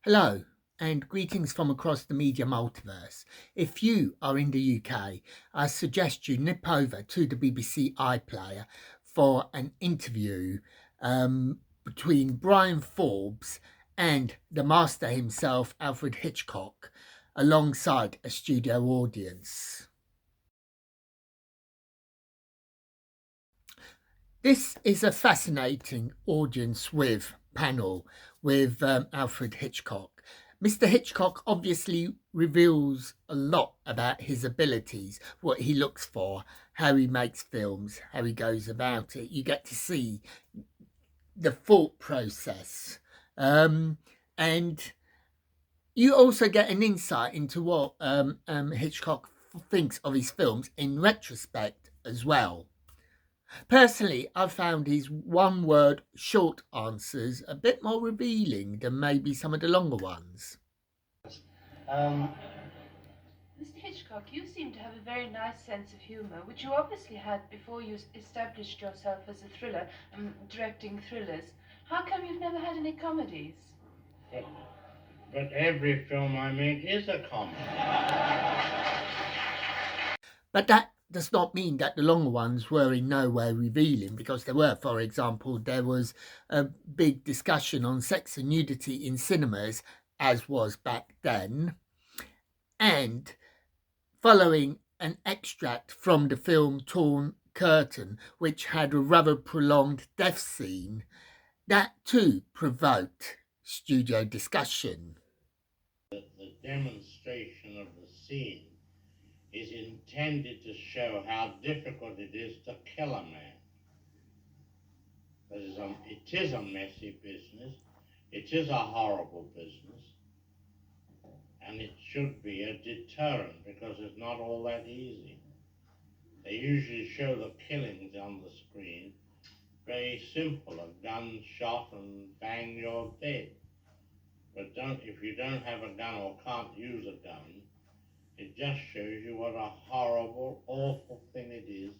Hello, and greetings from across the Media Multiverse. If you are in the UK, I suggest you nip over to the BBC iPlayer for an interview between Bryan Forbes and the master himself, Alfred Hitchcock, alongside a studio audience. This is a fascinating audience with panel with Alfred Hitchcock. Mr. Hitchcock obviously reveals a lot about his abilities, what he looks for, how he makes films, how he goes about it. You get to see the thought process. And you also get an insight into what Hitchcock thinks of his films in retrospect as well. Personally, I've found his one word short answers a bit more revealing than maybe some of the longer ones. Um, Mr. Hitchcock, you seem to have a very nice sense of humor, which you obviously had before you established yourself as a thriller, directing thrillers. How come you've never had any comedies? but, but every film I make is a comedy. But that does not mean that the longer ones were in no way revealing, because there were, for example, there was a big discussion on sex and nudity in cinemas, as was back then. And following an extract from the film Torn Curtain, which had a rather prolonged death scene, that too provoked studio discussion. The demonstration of the scene is intended to show how difficult it is to kill a man. It is a messy business, it is a horrible business, and it should be a deterrent because it's not all that easy. They usually show the killings on the screen very simple, a gun shot and bang, you're dead. But if you don't have a gun or can't use a gun, it just shows you what a horrible, awful thing it is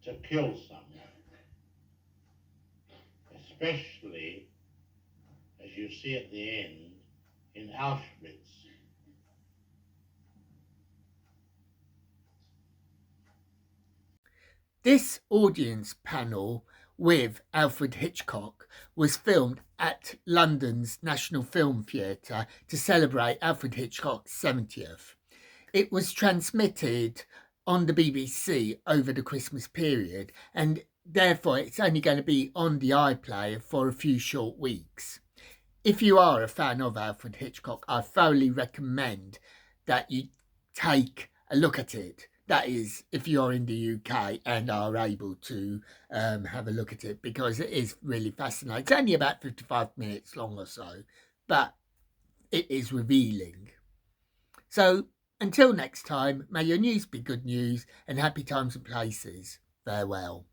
to kill someone. Especially, as you see at the end, in Auschwitz. This audience panel with Alfred Hitchcock was filmed at London's National Film Theatre to celebrate Alfred Hitchcock's 70th. It was transmitted on the BBC over the Christmas period, and therefore it's only going to be on the iPlayer for a few short weeks. If you are a fan of Alfred Hitchcock, I thoroughly recommend that you take a look at it. That is, if you're in the UK and are able to have a look at it, because it is really fascinating. It's only about 55 minutes long or so, but it is revealing. So until next time, may your news be good news and happy times and places. Farewell.